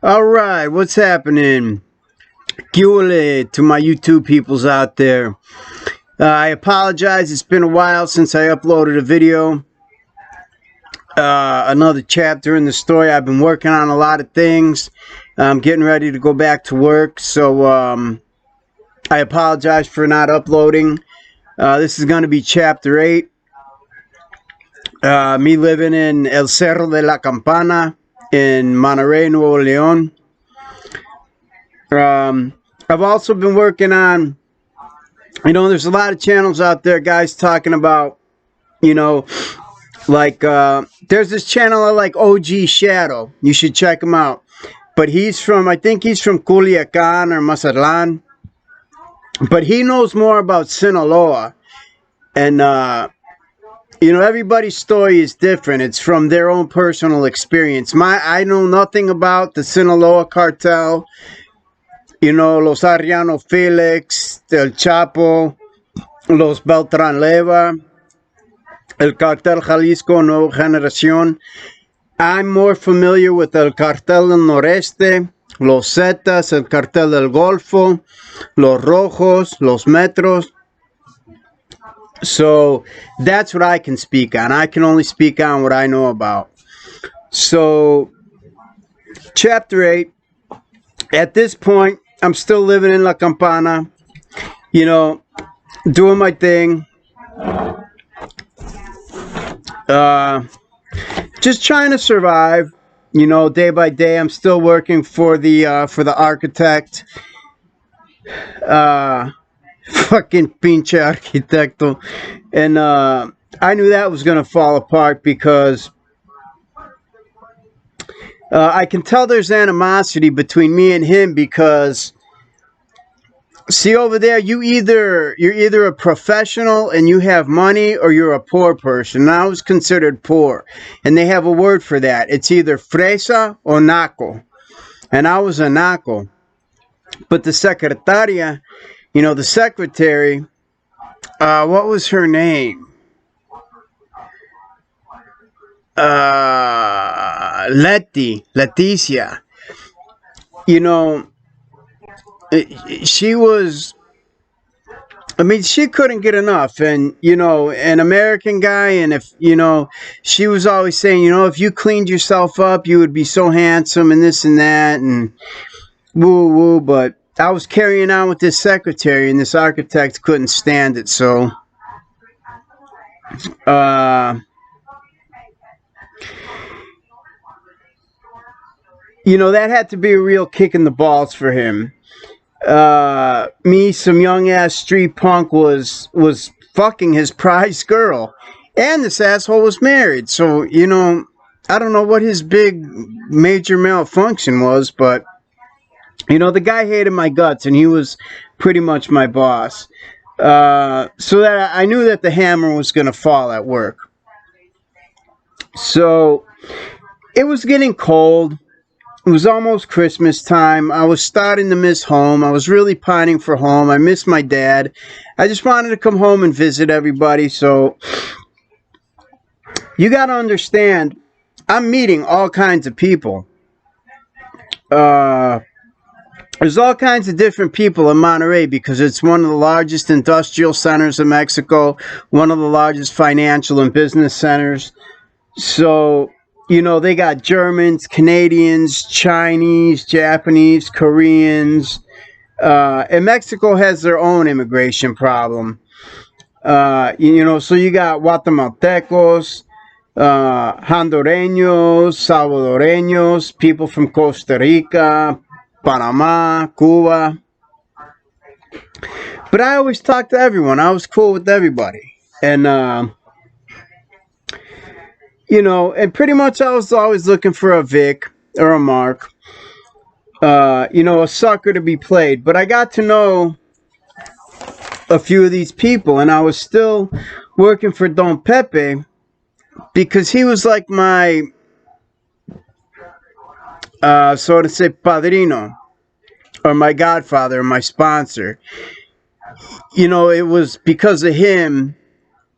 Alright, what's happening? Kiole to my YouTube peoples out there. I apologize, it's been a while since I uploaded a video. Another chapter in the story. I've been working on a lot of things. I'm getting ready to go back to work, so I apologize for not uploading. This is going to be chapter 8. Me living in El Cerro de la Campana in Monterrey, Nuevo León. I've also been working on, there's a lot of channels out there, guys, talking about, like, there's this channel I like, OG Shadow. You should check him out. But I think he's from Culiacan or Mazatlan. But he knows more about Sinaloa. And, everybody's story is different. It's from their own personal experience. I know nothing about the Sinaloa cartel. Los Ariano Felix, El Chapo, Los Beltran Leva, El Cartel Jalisco Nueva Generación. I'm more familiar with El Cartel del Noreste, Los Zetas, El Cartel del Golfo, Los Rojos, Los Metros. So that's what I can speak on. I can only speak on what I know about. So, chapter 8. At this point, I'm still living in La Campana, doing my thing. Just trying to survive, day by day. I'm still working for the architect. Fucking pinche arquitecto. And I knew that was going to fall apart because I can tell there's animosity between me and him because, see over there, you're either a professional and you have money or you're a poor person. And I was considered poor. And they have a word for that. It's either fresa or naco. And I was a naco. But the secretaria, the secretary, what was her name? Leticia. She was, she couldn't get enough. And, an American guy, and if, she was always saying, if you cleaned yourself up, you would be so handsome and this and that and woo woo. But I was carrying on with this secretary and this architect couldn't stand it. So, that had to be a real kick in the balls for him. Me, some young ass street punk, was fucking his prize girl, and this asshole was married. So I don't know what his big major malfunction was, but the guy hated my guts, and he was pretty much my boss. So that I knew that the hammer was gonna fall at work. So it was getting cold. It was almost Christmas time. I was starting to miss home. I was really pining for home. I missed my dad. I just wanted to come home and visit everybody. So you got to understand, I'm meeting all kinds of people. There's all kinds of different people in Monterrey because it's one of the largest industrial centers of Mexico, one of the largest financial and business centers. So they got Germans, Canadians, Chinese, Japanese, Koreans. And Mexico has their own immigration problem. So you got Guatemaltecos, Hondureños, Salvadoreños, people from Costa Rica, Panama, Cuba. But I always talked to everyone. I was cool with everybody. And, and pretty much I was always looking for a Vic or a Mark, a sucker to be played. But I got to know a few of these people, and I was still working for Don Pepe because he was like my, so to say, padrino, or my godfather, or my sponsor. It was because of him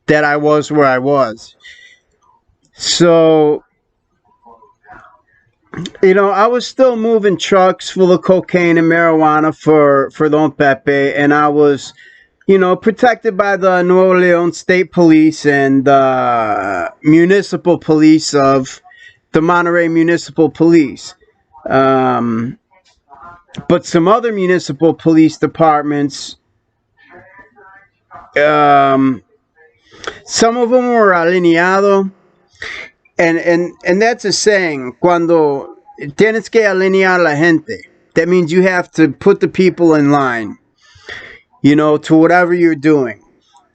that I was where I was. So I was still moving trucks full of cocaine and marijuana for Don Pepe, and I was, protected by the Nuevo Leon State Police and the municipal police of the Monterrey Municipal Police. Um, but some other municipal police departments, um, some of them were alineado, and that's a saying. Cuando tienes que alinear la gente, that means you have to put the people in line, to whatever you're doing.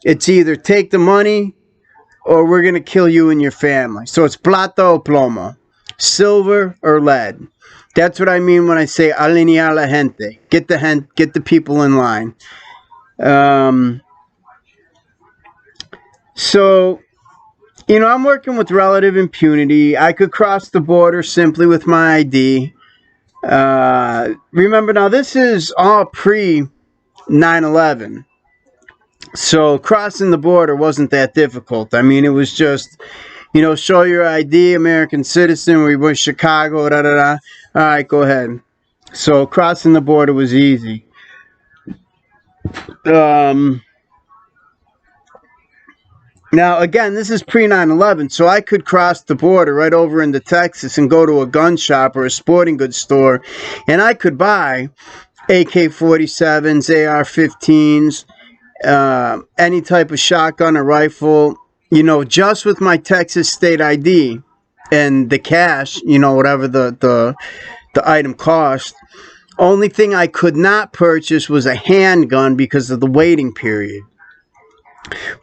It's either take the money or we're going to kill you and your family. So it's plata o plomo, silver or lead. That's what I mean when I say alinear la gente. Get the people in line. So, I'm working with relative impunity. I could cross the border simply with my ID. Remember now, this is all pre 9/11. So crossing the border wasn't that difficult. I mean, it was just, show your ID, American citizen. We were Chicago, da da da. All right, go ahead. So crossing the border was easy. Now, again, this is pre 9/11, so I could cross the border right over into Texas and go to a gun shop or a sporting goods store, and I could buy AK-47s, AR-15s, any type of shotgun or rifle, just with my Texas state ID and the cash, whatever the item cost. Only thing I could not purchase was a handgun because of the waiting period.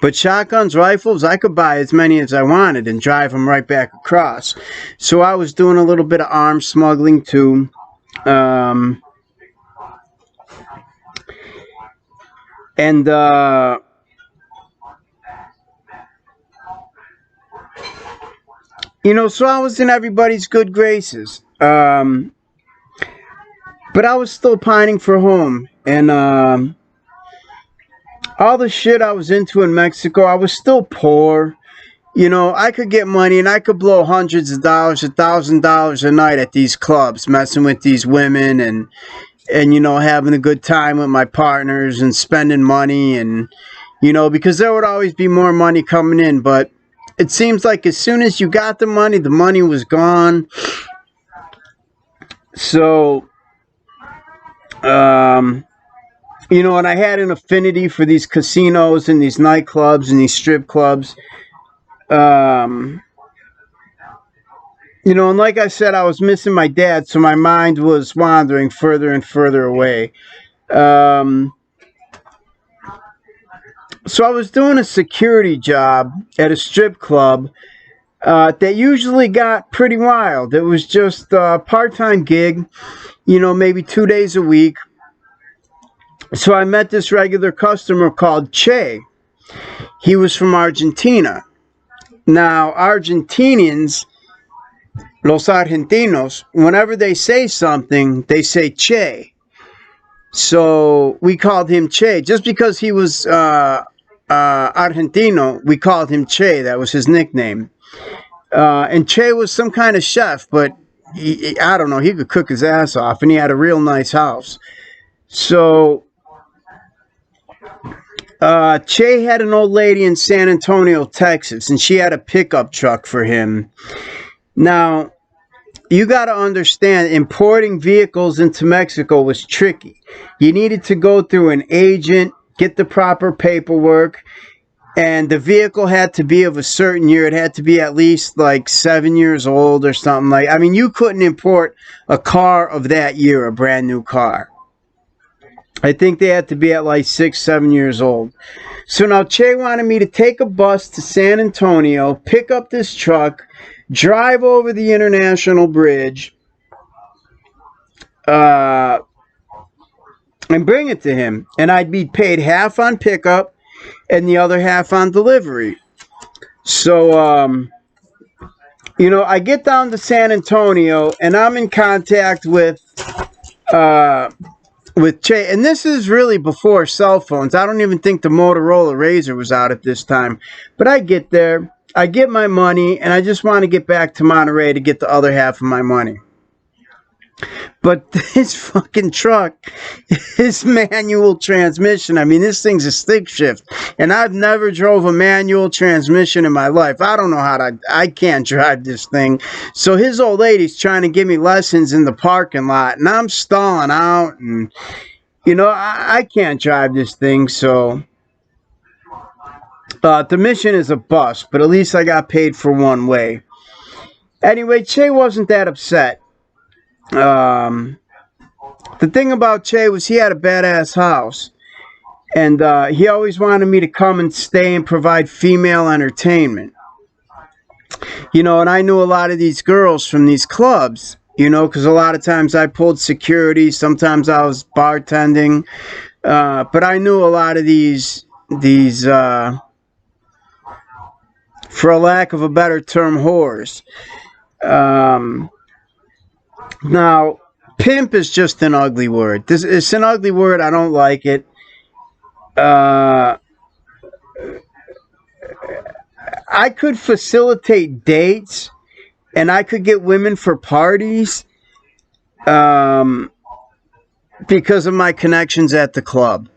But shotguns, rifles, I could buy as many as I wanted and drive them right back across. So I was doing a little bit of arms smuggling too. And so I was in everybody's good graces. But I was still pining for home. And all the shit I was into in Mexico, I was still poor. I could get money and I could blow hundreds of dollars, $1,000 a night at these clubs, messing with these women and having a good time with my partners and spending money and, because there would always be more money coming in. But it seems like as soon as you got the money was gone. So, and I had an affinity for these casinos and these nightclubs and these strip clubs. And like I said, I was missing my dad, so my mind was wandering further and further away. So I was doing a security job at a strip club that usually got pretty wild. It was just a part-time gig, maybe 2 days a week. So I met this regular customer called Che. He was from Argentina. Now, Argentinians, los argentinos, whenever they say something, they say Che. So we called him Che. Just because he was Argentino, we called him Che. That was his nickname. And Che was some kind of chef, but I don't know, he could cook his ass off, and he had a real nice house. So Che had an old lady in San Antonio, Texas, and she had a pickup truck for him. Now, you got to understand, importing vehicles into Mexico was tricky. You needed to go through an agent, get the proper paperwork, and the vehicle had to be of a certain year. It had to be at least like 7 years old or something like. I mean, you couldn't import a car of that year, a brand new car. I think they had to be at like 6, 7 years old. So now Che wanted me to take a bus to San Antonio, pick up this truck, drive over the international bridge, and bring it to him. And I'd be paid half on pickup and the other half on delivery. So, I get down to San Antonio and I'm in contact with Che, and this is really before cell phones. I don't even think the Motorola Razr was out at this time. But I get there, I get my money, and I just want to get back to Monterrey to get the other half of my money. But this fucking truck is manual transmission. I mean, this thing's a stick shift. And I've never drove a manual transmission in my life. I don't know I can't drive this thing. So his old lady's trying to give me lessons in the parking lot. And I'm stalling out. And, I can't drive this thing. So the mission is a bust. But at least I got paid for one way. Anyway, Che wasn't that upset. The thing about Che was he had a badass house. And he always wanted me to come and stay and provide female entertainment. And I knew a lot of these girls from these clubs, because a lot of times I pulled security. Sometimes I was bartending. But I knew a lot of these for a lack of a better term, whores. Now, pimp is just an ugly word. It's an ugly word. I don't like it. I could facilitate dates and I could get women for parties because of my connections at the club.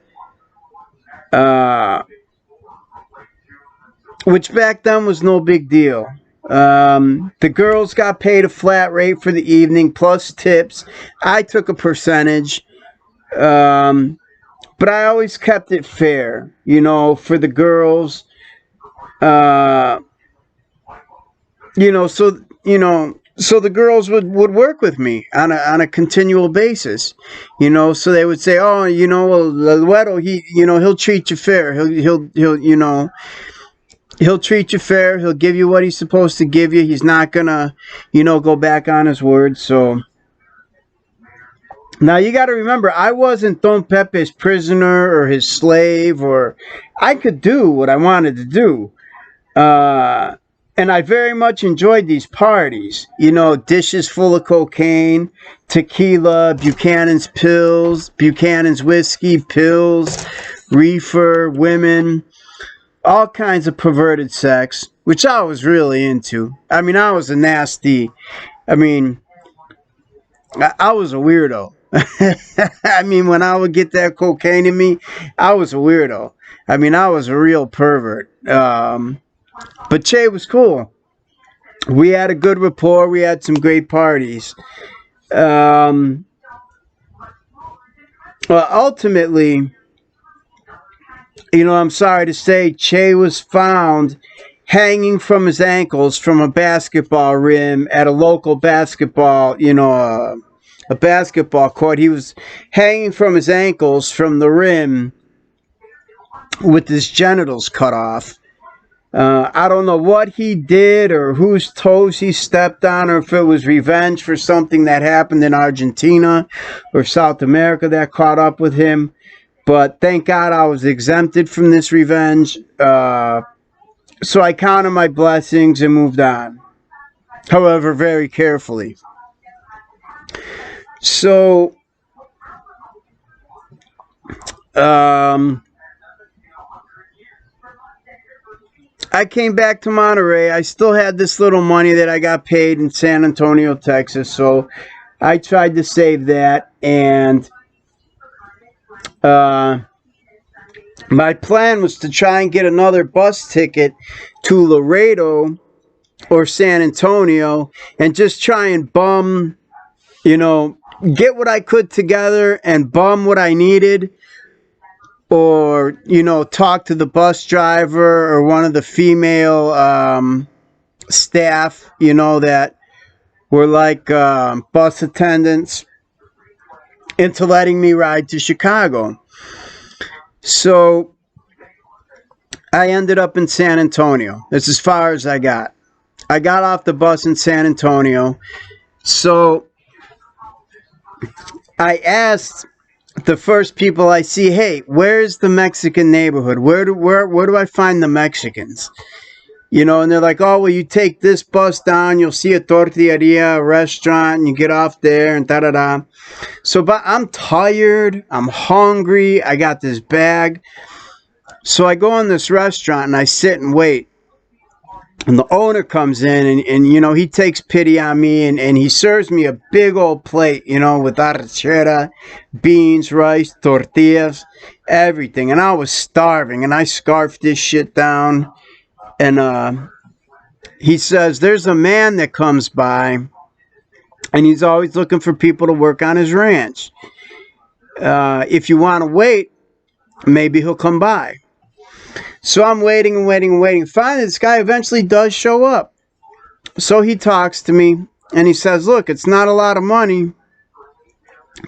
Which back then was no big deal. The girls got paid a flat rate for the evening plus tips. I took a percentage. But I always kept it fair, for the girls. So the girls would work with me on a continual basis, so they would say, oh, well, Luedo, he'll treat you fair. He'll treat you fair. He'll give you what he's supposed to give you. He's not gonna, go back on his word. So now you got to remember, I wasn't Don Pepe's prisoner or his slave, or I could do what I wanted to do. And I very much enjoyed these parties. Dishes full of cocaine, tequila, Buchanan's pills, Buchanan's whiskey, pills, reefer, women, all kinds of perverted sex, which I was really into. I mean, I was a nasty. I mean, I was a weirdo. I mean, when I would get that cocaine in me, I was a weirdo. I mean, I was a real pervert. But Che was cool. We had a good rapport. We had some great parties. Well, ultimately, I'm sorry to say, Che was found hanging from his ankles from a basketball rim at a local basketball, a basketball court. He was hanging from his ankles from the rim with his genitals cut off. I don't know what he did or whose toes he stepped on, or if it was revenge for something that happened in Argentina or South America that caught up with him. But thank God I was exempted from this revenge. So I counted my blessings and moved on. However, very carefully. So, I came back to Monterrey. I still had this little money that I got paid in San Antonio, Texas. So I tried to save that. And my plan was to try and get another bus ticket to Laredo or San Antonio and just try and bum, get what I could together and bum what I needed. Or, talk to the bus driver or one of the female staff, that were like bus attendants, into letting me ride to Chicago. So I ended up in San Antonio. That's as far as I got. I got off the bus in San Antonio. So I asked the first people I see, hey, where's the Mexican neighborhood? Where do I find the Mexicans? And they're like, oh, well, you take this bus down, you'll see a tortilleria, a restaurant, and you get off there, and da-da-da. So, but I'm tired, I'm hungry, I got this bag. So I go in this restaurant, and I sit and wait. And the owner comes in and you know, he takes pity on me and he serves me a big old plate, you know, with arrachera, beans, rice, tortillas, everything. And I was starving and I scarfed this shit down. And he says, there's a man that comes by and he's always looking for people to work on his ranch. If you want to wait, maybe he'll come by. So I'm waiting and waiting and waiting. Finally, this guy eventually does show up. So he talks to me and he says, look, it's not a lot of money,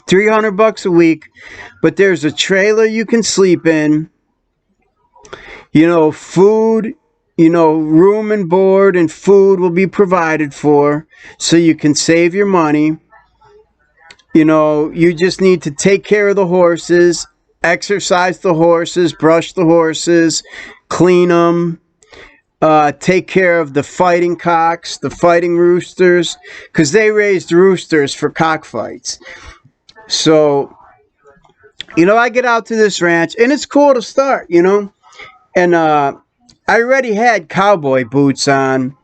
$300 a week, but there's a trailer you can sleep in, you know, food, you know, room and board and food will be provided for so you can save your money. You know, you just need to take care of the horses, exercise the horses, brush the horses, clean them, take care of the fighting cocks, the fighting roosters, because they raised roosters for cockfights. So, you know, I get out to this ranch, and it's cool to start, you know. And I already had cowboy boots on,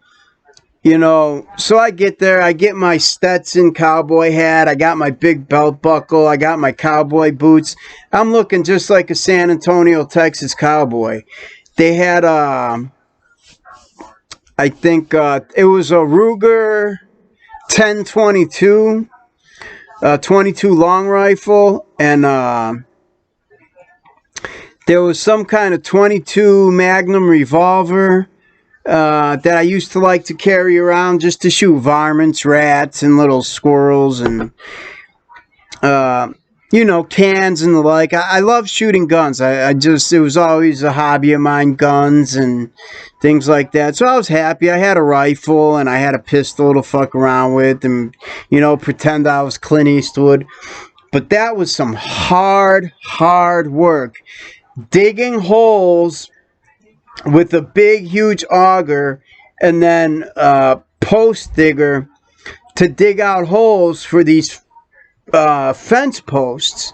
you know. So I get there, I get my Stetson cowboy hat, I got my big belt buckle, I got my cowboy boots. I'm looking just like a San Antonio, Texas cowboy. They had I think it was a Ruger 1022, 22 long rifle, and there was some kind of 22 Magnum revolver that I used to like to carry around just to shoot varmints, rats, and little squirrels, and you know, cans and the like. I love shooting guns. I just, it was always a hobby of mine, guns and things like that. So I was happy. I had a rifle and I had a pistol to fuck around with and, you know, pretend I was Clint Eastwood. But that was some hard work. Digging holes with a big, huge auger and then post digger to dig out holes for these fence posts,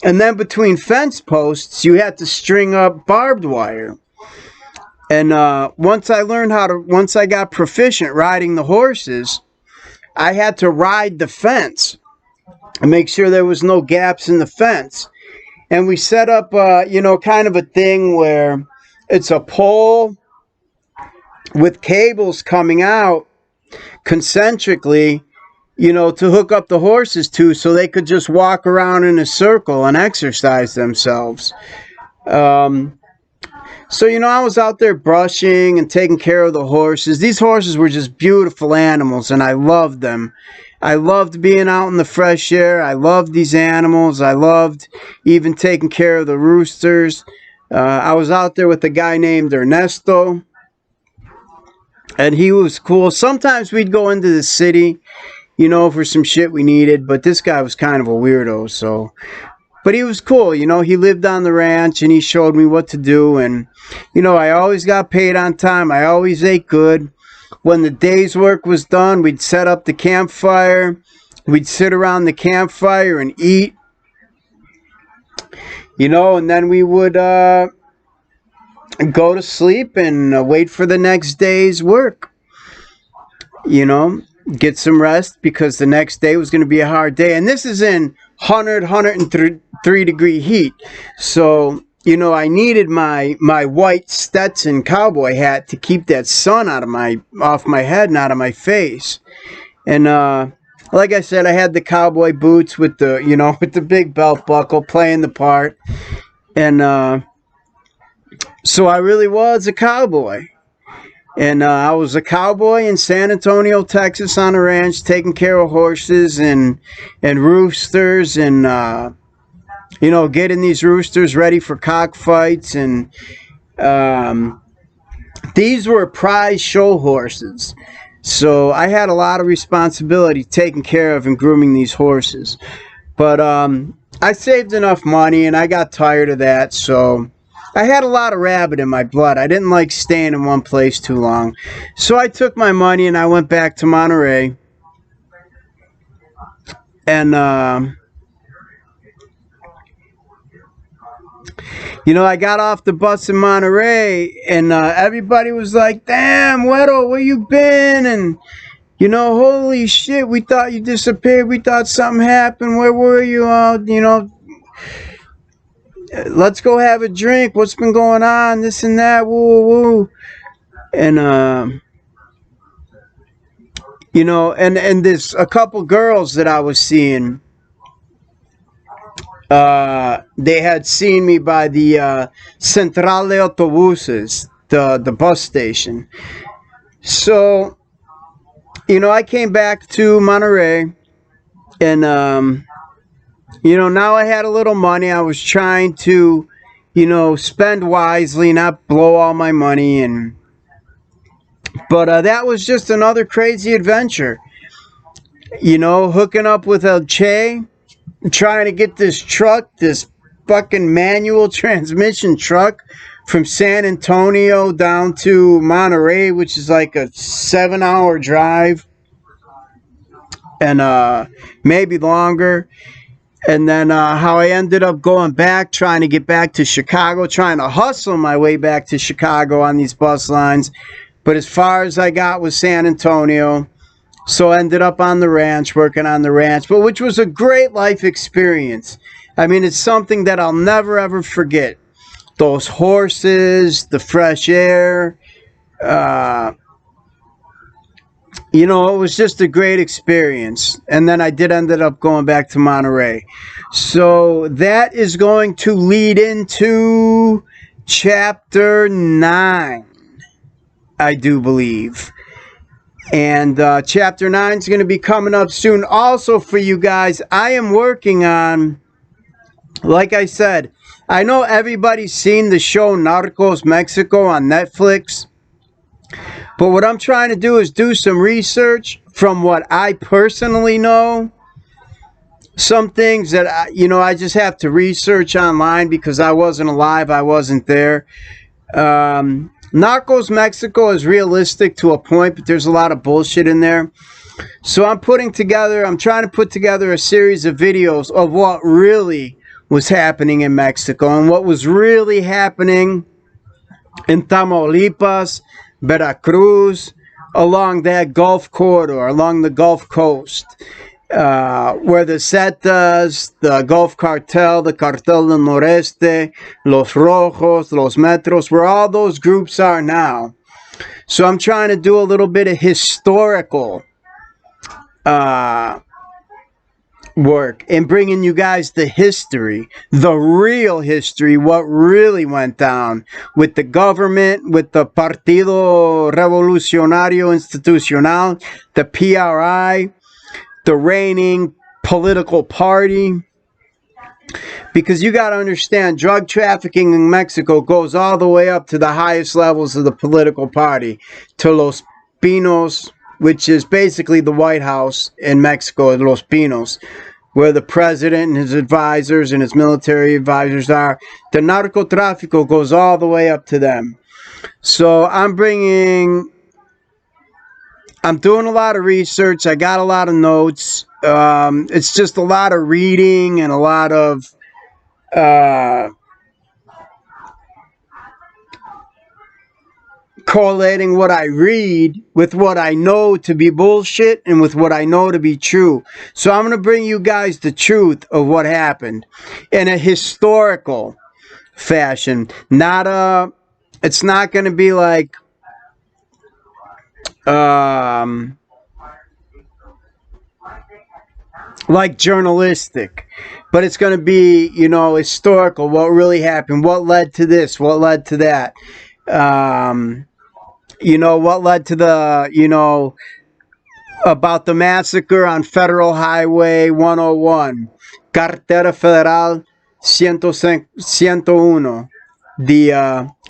and then between fence posts you had to string up barbed wire. And once I got proficient riding the horses, I had to ride the fence and make sure there was no gaps in the fence. And we set up you know, kind of a thing where it's a pole with cables coming out concentrically, you know, to hook up the horses to so they could just walk around in a circle and exercise themselves. So, you know, I was out there brushing and taking care of the horses. These horses were just beautiful animals, and I loved them. I loved being out in the fresh air. I loved these animals. I loved even taking care of the roosters. I was out there with a guy named Ernesto, and he was cool. Sometimes we'd go into the city, you know, for some shit we needed, but this guy was kind of a weirdo, so. But he was cool, you know, he lived on the ranch and he showed me what to do, and, you know, I always got paid on time. I always ate good. When the day's work was done, we'd set up the campfire. We'd sit around the campfire and eat, you know, and then we would go to sleep and wait for the next day's work, you know. Get some rest because the next day was going to be a hard day. And this is in 103 degree heat. So, you know, I needed my white Stetson cowboy hat to keep that sun off my head and out of my face. And like I said, I had the cowboy boots with the, you know, with the big belt buckle, playing the part. And so I really was a cowboy. And I was a cowboy in San Antonio, Texas, on a ranch, taking care of horses and roosters, and you know, getting these roosters ready for cockfights. And these were prize show horses, so I had a lot of responsibility taking care of and grooming these horses. But I saved enough money, and I got tired of that, so I had a lot of rabbit in my blood. I didn't like staying in one place too long. So I took my money and I went back to Monterrey. And You know, I got off the bus in Monterrey, and everybody was like, "Damn, Weddle, where you been?" And you know, holy shit, we thought you disappeared. We thought something happened. Where were you? You know, let's go have a drink. What's been going on? This and that. Woo, woo. And you know, and there's a couple girls that I was seeing. They had seen me by the Central de Autobuses, the bus station. So, you know, I came back to Monterrey, and you know, now I had a little money. I was trying to, you know, spend wisely, not blow all my money, and but that was just another crazy adventure. You know, hooking up with El Che, trying to get this truck, this fucking manual transmission truck, from San Antonio down to Monterrey, which is like a 7-hour drive, and maybe longer. And then how I ended up going back, trying to get back to Chicago, trying to hustle my way back to Chicago on these bus lines. But as far as I got was San Antonio. So I ended up on the ranch, working on the ranch, but which was a great life experience. I mean, it's something that I'll never ever forget. Those horses, the fresh air. You know, it was just a great experience. And then I did ended up going back to Monterey. So that is going to lead into chapter 9, I do believe. And chapter 9 is going to be coming up soon. Also for you guys, I am working on, like I said, I know everybody's seen the show Narcos Mexico on Netflix. But what I'm trying to do is do some research from what I personally know. Some things that, you know, I just have to research online because I wasn't alive. I wasn't there. Narcos Mexico is realistic to a point, but there's a lot of bullshit in there. So I'm trying to put together a series of videos of what really was happening in Mexico and what was really happening in Tamaulipas, Veracruz, along that Gulf corridor, along the Gulf Coast, where the Zetas, the Gulf Cartel, the Cartel del Noreste, Los Rojos, Los Metros, where all those groups are now. So I'm trying to do a little bit of historical work and bringing you guys the history, the real history, what really went down with the government, with the Partido Revolucionario Institucional, the PRI, the reigning political party. Because you got to understand, drug trafficking in Mexico goes all the way up to the highest levels of the political party, to Los Pinos, which is basically the White House in Mexico, Los Pinos, where the president and his advisors and his military advisors are. The narcotráfico goes all the way up to them. So I'm doing a lot of research. I got a lot of notes. It's just a lot of reading and a lot of correlating what I read with what I know to be bullshit and with what I know to be true. So I'm going to bring you guys the truth of what happened in a historical fashion. It's not going to be like journalistic, but it's going to be, you know, historical, what really happened, what led to this, what led to that. You know, what led to the, you know, about the massacre on Federal Highway 101, Carretera Federal 101,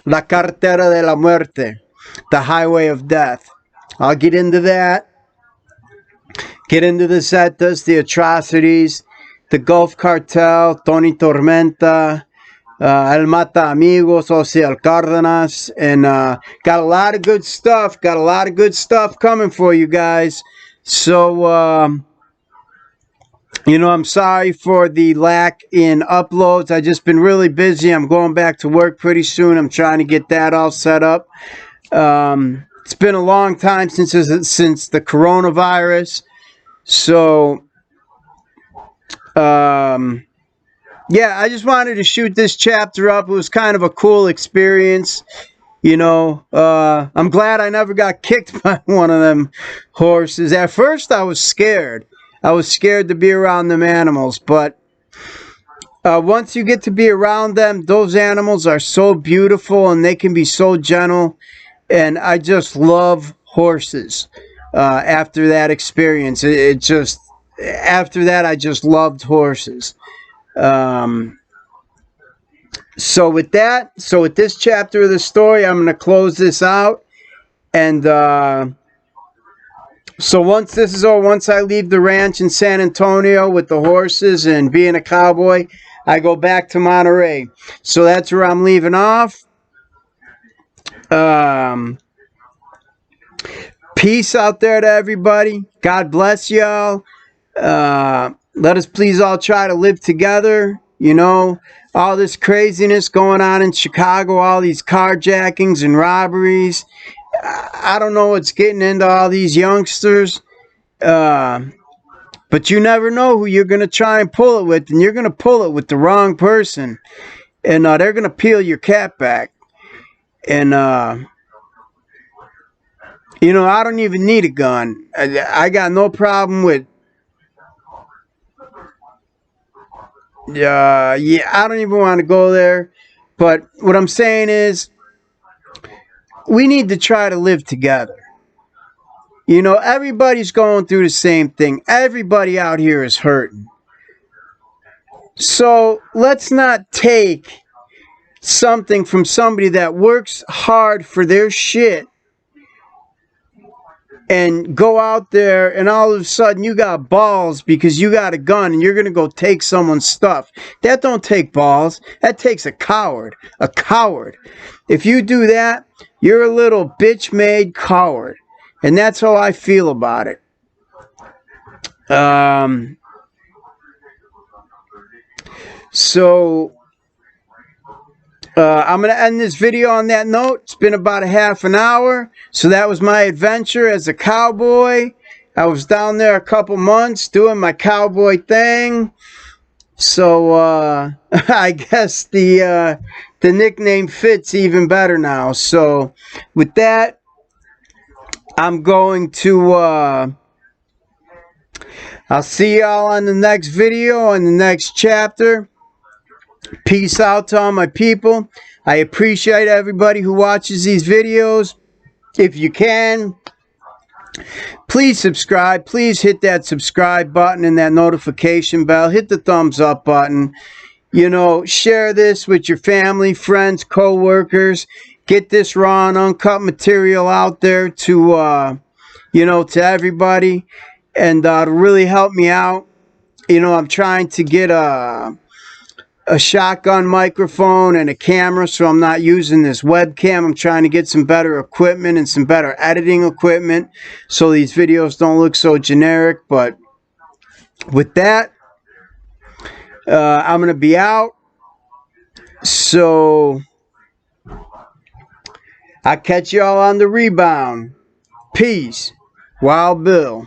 la Carretera de la Muerte, the Highway of Death. I'll get into that. Get into the Zetas, the atrocities, the Gulf Cartel, Tony Tormenta, El Mata Amigos, Jose El Cárdenas, and got a lot of good stuff. Got a lot of good stuff coming for you guys. So You know, I'm sorry for the lack in uploads. I just been really busy. I'm going back to work pretty soon. I'm trying to get that all set up. It's been a long time since the coronavirus. So, yeah, I just wanted to shoot this chapter up. It was kind of a cool experience. You know, I'm glad I never got kicked by one of them horses. At first, I was scared. I was scared to be around them animals, but once you get to be around them, those animals are so beautiful and they can be so gentle. And I just love horses. After that experience, it just after that I just loved horses. Um, so with this chapter of the story, I'm going to close this out. And so once this is over, once I leave the ranch in San Antonio with the horses and being a cowboy, I go back to Monterrey. So that's where I'm leaving off. Um, Peace out there to everybody. God bless y'all. Let us please all try to live together. You know, all this craziness going on in Chicago, all these carjackings and robberies. I don't know what's getting into all these youngsters. But you never know who you're going to try and pull it with, and you're going to pull it with the wrong person. And they're going to peel your cap back. And, you know, I don't even need a gun. I got no problem with yeah, I don't even want to go there. But what I'm saying is, we need to try to live together. You know, everybody's going through the same thing. Everybody out here is hurting. So let's not take something from somebody that works hard for their shit and go out there and all of a sudden you got balls because you got a gun and you're going to go take someone's stuff. That don't take balls. That takes a coward. A coward. If you do that, you're a little bitch-made coward. And that's how I feel about it. So I'm going to end this video on that note. It's been about a half an hour. So that was my adventure as a cowboy. I was down there a couple months doing my cowboy thing. So I guess the nickname fits even better now. So with that, I'm going to I'll see y'all on the next video, on the next chapter. Peace out to all my people. I appreciate everybody who watches these videos. If you can, please subscribe. Please hit that subscribe button and that notification bell. Hit the thumbs up button. You know, share this with your family, friends, co-workers. Get this raw and uncut material out there to, you know, to everybody. And to really help me out. You know, I'm trying to get a shotgun microphone and a camera, so I'm not using this webcam. I'm trying to get some better equipment and some better editing equipment so these videos don't look so generic. But with that, I'm going to be out. So I'll catch y'all on the rebound. Peace. Wild Bill.